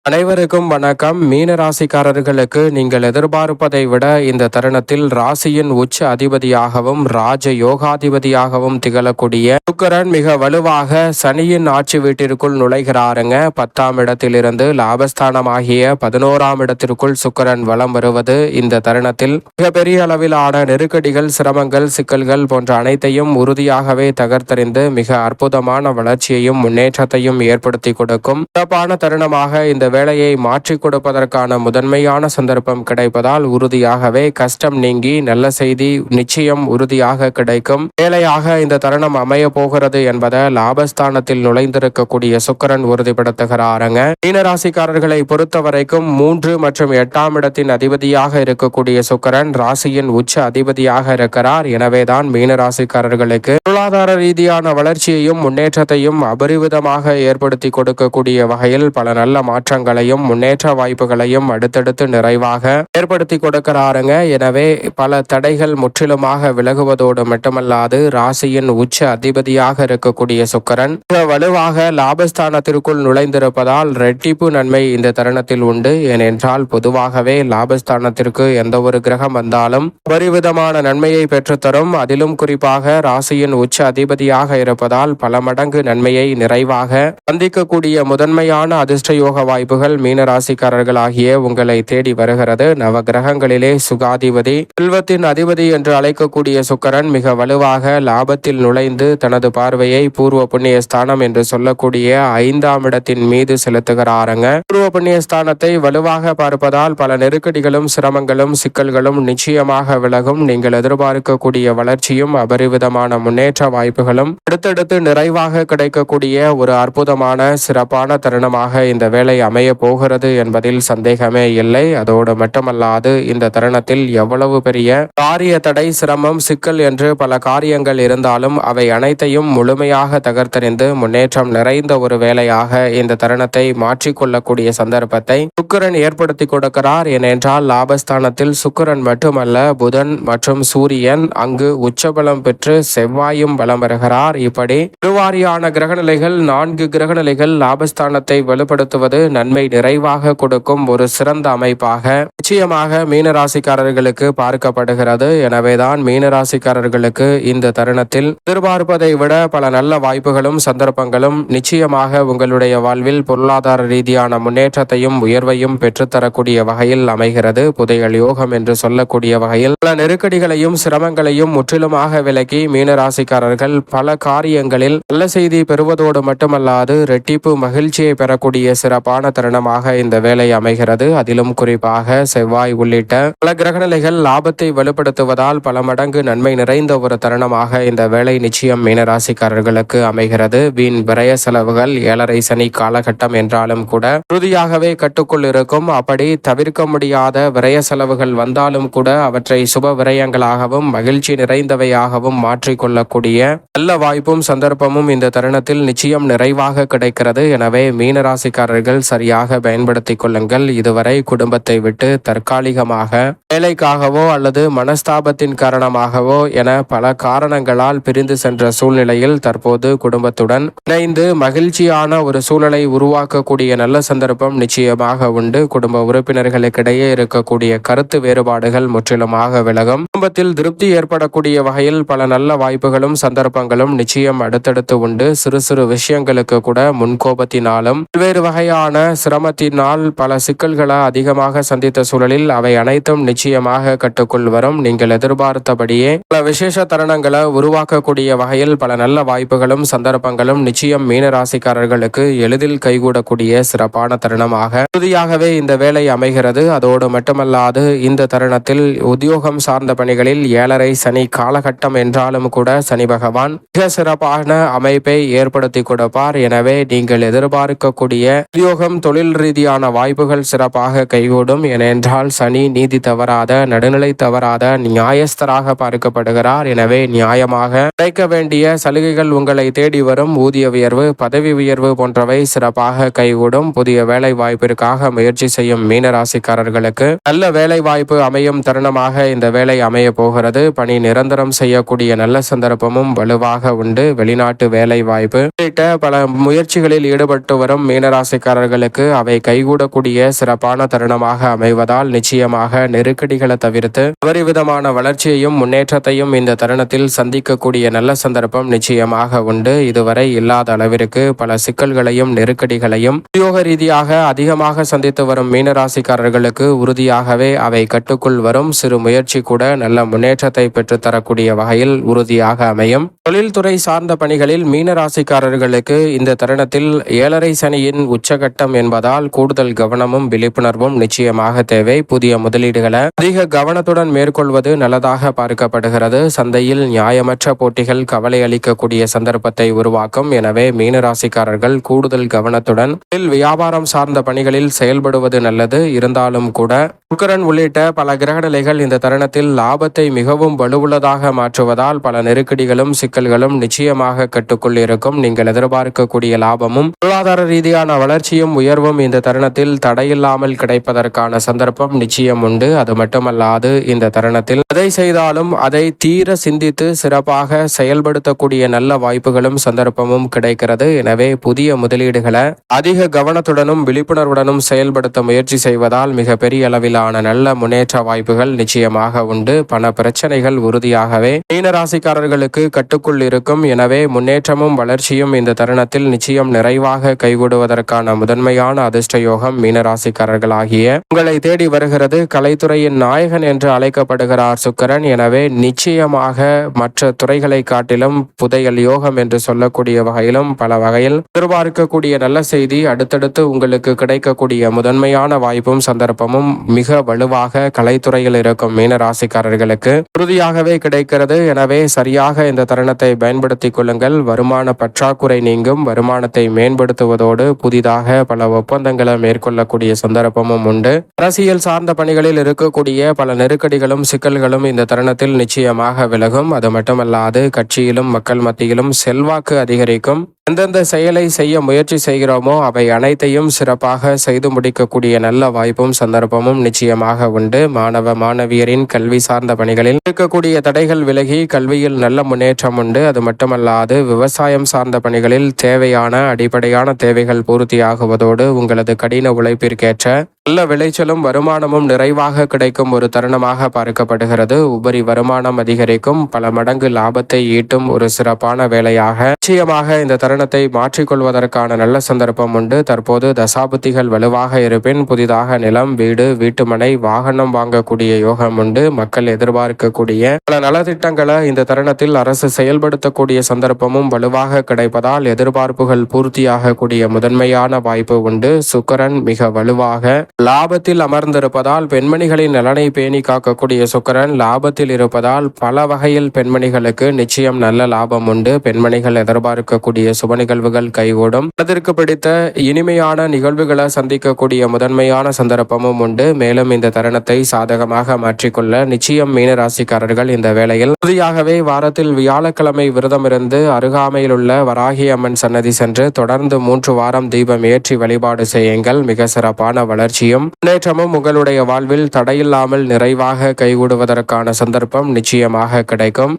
அனைவருக்கும் வணக்கம். மீன ராசிக்காரர்களுக்கு நீங்கள் எதிர்பார்ப்பதை விட இந்த தருணத்தில் ராசியின் உச்ச அதிபதியாகவும் ராஜ யோகாதிபதியாகவும் திகழக்கூடிய சுக்கிரன் மிக வலுவாக சனியின் ஆட்சி வீட்டிற்குள் நுழைகிறாருங்க. 10ஆம் இடத்திலிருந்து லாபஸ்தானமாகிய 11ஆம் இடத்திற்குள் சுக்கிரன் வலம் வருவது இந்த தருணத்தில் மிகப்பெரிய அளவிலான நெருக்கடிகள், சிரமங்கள், சிக்கல்கள் போன்ற அனைத்தையும் உறுதியாகவே தகர்த்தறிந்து மிக அற்புதமான வளர்ச்சியையும் முன்னேற்றத்தையும் ஏற்படுத்தி கொடுக்கும் சிறப்பான தருணமாக இந்த வேலையை மாற்றிக் கொடுப்பதற்கான முதன்மையான சந்தர்ப்பம் கிடைப்பதால் உறுதியாகவே கஷ்டம் நீங்கி நல்ல செய்தி நிச்சயம் உறுதியாக கிடைக்கும் வேலையாக இந்த தருணம் அமைய போகிறது என்பதை லாபஸ்தானத்தில் நுழைந்திருக்கக்கூடிய சுக்கிரன் உறுதிப்படுத்துகிறாருங்க. மீனராசிக்காரர்களை பொறுத்த வரைக்கும் 3 மற்றும் 8ஆம் இடத்தின் அதிபதியாக இருக்கக்கூடிய சுக்கிரன் ராசியின் உச்ச அதிபதியாக இருக்கிறார். எனவேதான் மீனராசிக்காரர்களுக்கு பொருளாதார ரீதியான வளர்ச்சியையும் முன்னேற்றத்தையும் அபரிவிதமாக ஏற்படுத்தி கொடுக்கக்கூடிய வகையில் பல நல்ல மாற்றங்களையும் முன்னேற்ற வாய்ப்புகளையும் அடுத்தடுத்து நிறைவாக ஏற்படுத்தி கொடுக்கிறாருங்க. எனவே பல தடைகள் முற்றிலுமாக விலகுவதோடு மட்டுமல்லாது ராசியின் உச்ச அதிபதியாக இருக்கக்கூடிய சுக்கிரன் வலுவாக லாபஸ்தானத்திற்குள் நுழைந்திருப்பதால் ரெட்டிப்பு நன்மை இந்த தருணத்தில் உண்டு. ஏனென்றால் பொதுவாகவே லாபஸ்தானத்திற்கு எந்த ஒரு கிரகம் வந்தாலும் பரிவிதமான நன்மையை பெற்றுத்தரும். அதிலும் குறிப்பாக ராசியின் உச்ச அதிபதியாக இருப்பதால் பல மடங்கு நன்மையை நிறைவாக சந்திக்கக்கூடிய முதன்மையான அதிர்ஷ்ட யோக வாய்ப்புகள் மீனராசிக்காரர்கள் ஆகிய உங்களை தேடி வருகிறது. நவ கிரகங்களிலே சுகாதிபதி, செல்வத்தின் அதிபதி என்று அழைக்கக்கூடிய சுக்கிரன் மிக வலுவாக லாபத்தில் நுழைந்து தனது பார்வையை பூர்வ புண்ணிய ஸ்தானம் என்று சொல்லக்கூடிய 5ஆம் இடத்தின் மீது செலுத்துகிறாருங்க. பூர்வ புண்ணிய ஸ்தானத்தை வலுவாக பார்ப்பதால் பல நெருக்கடிகளும், சிரமங்களும், சிக்கல்களும் நிச்சயமாக விலகும். நீங்கள் எதிர்பார்க்கக்கூடிய வளர்ச்சியும் அபரிவிதமான முன்னேற்ற வாய்ப்புகளும் அடுத்தடுத்து நிறைவாக கிடைக்கக்கூடிய ஒரு அற்புதமான சிறப்பான தருணமாக இந்த வேலை அமைய போகிறது என்பதில் சந்தேகமே இல்லை. அதோடு மட்டுமல்லாது இந்த தருணத்தில் எவ்வளவு பெரிய காரிய தடை, சிரமம், சிக்கல் என்று பல காரியங்கள் இருந்தாலும் அவை அனைத்தையும் முழுமையாக தகர்த்தறிந்து முன்னேற்றம் நிறைந்த ஒரு வேலையாக இந்த தருணத்தை மாற்றிக்கொள்ளக்கூடிய சந்தர்ப்பத்தை சுக்கிரன் ஏற்படுத்தி கொடுக்கிறார். ஏனென்றால் லாபஸ்தானத்தில் சுக்கிரன் மட்டுமல்ல, புதன் மற்றும் சூரியன் அங்கு உச்சபலம் பெற்று செவ்வாயும் பலம் வருகிறார். இப்படி பெருவாரியான கிரகநிலைகள், 4 கிரகநிலைகள் லாபஸ்தானத்தை வலுப்படுத்துவது நன்மை நிறைவாக கொடுக்கும் ஒரு சிறந்த அமைப்பாக நிச்சயமாக மீனராசிக்காரர்களுக்கு பார்க்கப்படுகிறது. எனவேதான் மீனராசிக்காரர்களுக்கு இந்த தருணத்தில் எதிர்பார்ப்பதை விட பல நல்ல வாய்ப்புகளும் சந்தர்ப்பங்களும் நிச்சயமாக உங்களுடைய வாழ்வில் பொருளாதார ரீதியான முன்னேற்றத்தையும் உயர்வையும் பெற்றுத்தரக்கூடிய வகையில் அமைகிறது. புதையல் யோகம் என்று சொல்லக்கூடிய வகையில் பல நெருக்கடிகளையும் சிரமங்களையும் முற்றிலுமாக விலக்கி மீனராசிக்காரர்கள் பல காரியங்களில் நல்ல செய்தி பெறுவதோடு மட்டுமல்லாது ரெட்டிப்பு மகிழ்ச்சியை பெறக்கூடிய சிறப்பான தருணமாக இந்த வேலை அமைகிறது. அதிலும் குறிப்பாக செவ்வாய் உள்ளிட்ட பல கிரகநிலைகள் லாபத்தை வலுப்படுத்துவதால் பல மடங்கு நன்மை நிறைந்த ஒரு தருணமாக இந்த வேலை நிச்சயம் மீனராசிக்காரர்களுக்கு அமைகிறது. வீண் விரய செலவுகள் 7.5 சனி காலகட்டம் என்றாலும் கூட உறுதியாகவே கட்டுக்குள் இருக்கும். அப்படி தவிர்க்க முடியாத விரய செலவுகள் வந்தாலும் கூட அவற்றை சுப விரயங்களாகவும் மகிழ்ச்சி நிறைந்தவையாகவும் மாற்றிக்கொள்ளக்கூடிய நல்ல வாய்ப்பும் சந்தர்ப்பமும் இந்த தருணத்தில் நிச்சயம் நிறைவாக கிடைக்கிறது. எனவே மீனராசிக்காரர்கள் சரியாக பயன்படுத்திக் கொள்ளுங்கள். இதுவரை குடும்பத்தை விட்டு தற்காலிகமாக வேலைக்காகவோ அல்லது மனஸ்தாபத்தின் காரணமாகவோ என பல காரணங்களால் பிரிந்து சென்ற சூழ்நிலையில் தற்போது குடும்பத்துடன் இணைந்து மகிழ்ச்சியான ஒரு சூழலை உருவாக்கக்கூடிய நல்ல சந்தர்ப்பம் நிச்சயமாக உண்டு. குடும்ப உறுப்பினர்களுக்கிடையே இருக்கக்கூடிய கருத்து வேறுபாடுகள் முற்றிலுமாக விலகும். குடும்பத்தில் திருப்தி ஏற்படக்கூடிய வகையில் பல நல்ல வாய்ப்புகளும் சந்தர்ப்பங்களும் நிச்சயம் அடுத்தடுத்து உண்டு. சிறு சிறு விஷயங்களுக்கு கூட முன்கோபத்தினாலும் பல்வேறு வகையான சிரமத்தினால் பல சிக்கல்களை அதிகமாக சந்தித்த சூழலில் அவை அனைத்தும் நிச்சயமாக கட்டுக்குள் வரும். நீங்கள் எதிர்பார்த்தபடியே பல விசேஷ தருணங்களை உருவாக்கக்கூடிய வகையில் பல நல்ல வாய்ப்புகளும் சந்தர்ப்பங்களும் நிச்சயம் மீனராசிக்காரர்களுக்கு எளிதில் கைகூடக்கூடிய சிறப்பான தருணமாக உறுதியாகவே இந்த வேலை அமைகிறது. அதோடு மட்டுமல்லாது இந்த தருணத்தில் உத்தியோகம் சார்ந்த பணிகளில் 7.5 சனி காலகட்டம் என்றாலும் கூட சனி பகவான் மிக சிறப்பான அமைப்பை ஏற்படுத்தி கொடுப்பார். எனவே நீங்கள் எதிர்பார்க்கக்கூடிய உத்தியோகம், தொழில் ரீதியான வாய்ப்புகள் சிறப்பாக கைகூடும். ஏனென்றால் சனி நீதி தவறாத, நடுநிலை தவறாத நியாயஸ்தராக பார்க்கப்படுகிறார். எனவே நியாயமாக கிடைக்க வேண்டிய சலுகைகள் உங்களை தேடி வரும். ஊதிய உயர்வு, பதவி உயர்வு போன்றவை சிறப்பாக கைகூடும். புதிய வேலை வாய்ப்பிற்காக முயற்சி செய்யும் மீனராசிக்காரர்களுக்கு நல்ல வேலை வாய்ப்பு அமையும் தருணமாக இந்த வேலை அமைய போகிறது. பணி நிரந்தரம் செய்யக்கூடிய நல்ல சந்தர்ப்பமும் வலுவாக உண்டு. வெளிநாட்டு வேலை வாய்ப்பு உள்ளிட்ட பல முயற்சிகளில் ஈடுபட்டு வரும் மீனராசிக்காரர்களுக்கு ராசிக்காரர்களுக்கு அவை கைகூடக்கூடிய சிறப்பான தருணமாக அமைவதால் நிச்சயமாக நெருக்கடிகளை தவிர்த்து அபரிவிதமான வளர்ச்சியையும் முன்னேற்றத்தையும் இந்த தருணத்தில் சந்திக்கக்கூடிய நல்ல சந்தர்ப்பம் நிச்சயமாக உண்டு. இதுவரை இல்லாத அளவிற்கு பல சிக்கல்களையும் நெருக்கடிகளையும் உத்தியோக ரீதியாக அதிகமாக சந்தித்து வரும் மீனராசிக்காரர்களுக்கு உறுதியாகவே அவை கட்டுக்குள் வரும். சிறு முயற்சி கூட நல்ல முன்னேற்றத்தை பெற்றுத்தரக்கூடிய வகையில் உறுதியாக அமையும். தொழில்துறை சார்ந்த பணிகளில் மீனராசிக்காரர்களுக்கு இந்த தருணத்தில் 7.5 சனியின் உச்சகட்டம் என்பதால் கூடுதல் கவனமும் விழிப்புணர்வும் நிச்சயமாக தேவை. புதிய முதலீடுகளை அதிக கவனத்துடன் மேற்கொள்வது நல்லதாக பார்க்கப்படுகிறது. சந்தையில் நியாயமற்ற போட்டிகள் கவலை அளிக்கக்கூடிய சந்தர்ப்பத்தை உருவாக்கும். எனவே மீனராசிக்காரர்கள் கூடுதல் கவனத்துடன் வியாபாரம் சார்ந்த பணிகளில் செயல்படுவது நல்லது. இருந்தாலும் கூட சுக்கிரன் உள்ளிட்ட பல கிரகநிலைகள் இந்த தருணத்தில் லாபத்தை மிகவும் வலுவுள்ளதாக மாற்றுவதால் பல நெருக்கடிகளும் சிக்கல்களும் நிச்சயமாக கட்டுக்குள் இருக்கும். நீங்கள் எதிர்பார்க்கக்கூடிய லாபமும் பொருளாதார ரீதியான வளர்ச்சியும் உயர்வும் இந்த தருணத்தில் தடையில்லாமல் கிடைப்பதற்கான சந்தர்ப்பம் நிச்சயம் உண்டு. அது மட்டுமல்லாது இந்த தருணத்தில் எதை செய்தாலும் அதை தீர சிந்தித்து சிறப்பாக செயல்படுத்தக்கூடிய நல்ல வாய்ப்புகளும் சந்தர்ப்பமும் கிடைக்கிறது. எனவே புதிய முதலீடுகளை அதிக கவனத்துடனும் விழிப்புணர்வுடனும் செயல்படுத்த முயற்சி செய்வதால் மிக பெரிய அளவிலான நல்ல முன்னேற்ற வாய்ப்புகள் நிச்சயமாக உண்டு. பண பிரச்சனைகள் உறுதியாகவே மீனராசிக்காரர்களுக்கு கட்டுக்குள் இருக்கும். எனவே முன்னேற்றமும் வளர்ச்சியும் இந்த தருணத்தில் நிச்சயம் நிறைவாக கைகூடுவதற்கான முதன்மையான அதிர்ஷ்ட யோகம் மீனராசிக்காரர்களாகிய உங்களை தேடி வருகிறது. கலைத்துறையின் நாயகன் என்று அழைக்கப்படுகிறார் சுக்கிரன். எனவே நிச்சயமாக மற்ற துறைகளை காட்டிலும் புதையல் யோகம் என்று சொல்லக்கூடிய வகையிலும் பல வகையில் எதிர்பார்க்கக்கூடிய நல்ல செய்தி அடுத்தடுத்து உங்களுக்கு கிடைக்கக்கூடிய முதன்மையான வாய்ப்பும் சந்தர்ப்பமும் மிக வலுவாக கலைத்துறையில் இருக்கும் மீனராசிக்காரர்களுக்கு உறுதியாகவே கிடைக்கிறது. எனவே சரியாக இந்த தருணத்தை பயன்படுத்திக் கொள்ளுங்கள். வருமான பற்றாக்குறை நீங்கும். வருமானத்தை மேம்படுத்துவதோடு புதிதாக பல ஒப்பந்தங்களை மேற்கொள்ளக்கூடிய சந்தர்ப்பமும் உண்டு. அரசியல் சார்ந்த பணிகளில் இருக்கக்கூடிய பல நெருக்கடிகளும் சிக்கல்களும் இந்த தருணத்தில் நிச்சயமாக விலகும். அது மட்டுமல்லாது கட்சியிலும் மக்கள் மத்தியிலும் செல்வாக்கு அதிகரிக்கும். எந்தெந்த செயலை செய்ய முயற்சி செய்கிறோமோ அவை அனைத்தையும் சிறப்பாக செய்து முடிக்கக்கூடிய நல்ல வாய்ப்பும் சந்தர்ப்பமும் நிச்சயமாக உண்டு. மாணவ மாணவியரின் கல்வி சார்ந்த பணிகளில் இருக்கக்கூடிய தடைகள் விலகி கல்வியில் நல்ல முன்னேற்றம் உண்டு. அது மட்டுமல்லாது விவசாயம் சார்ந்த பணிகளில் தேவையான அடிப்படையான தேவைகள் பூர்த்தியாகுவதோடு உங்களது கடின உழைப்பிற்கேற்ற நல்ல விளைச்சலும் வருமானமும் நிறைவாக கிடைக்கும் ஒரு தருணமாக பார்க்கப்படுகிறது. உபரி வருமானம் அதிகரிக்கும். பல மடங்கு லாபத்தை ஈட்டும் ஒரு சிறப்பான வேலையாக நிச்சயமாக இந்த தருணத்தை மாற்றிக்கொள்வதற்கான நல்ல சந்தர்ப்பம் உண்டு. தற்போது தசாபுத்திகள் வலுவாக இருப்பின் புதிதாக நிலம், வீடு, வீட்டுமனை, வாகனம் வாங்கக்கூடிய யோகம் உண்டு. மக்கள் எதிர்பார்க்கக்கூடிய பல நலத்திட்டங்களை இந்த தருணத்தில் அரசு செயல்படுத்தக்கூடிய சந்தர்ப்பமும் வலுவாக கிடைப்பதால் எதிர்பார்ப்புகள் பூர்த்தியாகக்கூடிய முதன்மையான வாய்ப்பு உண்டு. சுக்கிரன் மிக வலுவாக லாபத்தில் அமர்ந்திருப்பதால் பெண்மணிகளின் நலனை பேணி காக்கக்கூடிய சுக்கிரன் லாபத்தில் இருப்பதால் பல வகையில் பெண்மணிகளுக்கு நிச்சயம் நல்ல லாபம் உண்டு. பெண்மணிகள் எதிர்பார்க்கக்கூடிய சுப நிகழ்வுகள் கைகூடும். மனதிற்கு பிடித்த இனிமையான நிகழ்வுகளை சந்திக்கக்கூடிய முதன்மையான சந்தர்ப்பமும் உண்டு. மேலும் இந்த தருணத்தை சாதகமாக மாற்றிக்கொள்ள நிச்சயம் மீனராசிக்காரர்கள் இந்த வேளையில் உறுதியாகவே வாரத்தில் வியாழக்கிழமை விரதமிருந்து அருகாமையில் உள்ள வராகி அம்மன் சன்னதி சென்று தொடர்ந்து 3 வாரம் தீபம் ஏற்றி வழிபாடு செய்யுங்கள். மிக சிறப்பான வளர்ச்சியும் முன்னேற்றமும் உங்களுடைய வாழ்வில் தடையில்லாமல் நிறைவாக கைகூடுவதற்கான சந்தர்ப்பம் நிச்சயமாக கிடைக்கும்.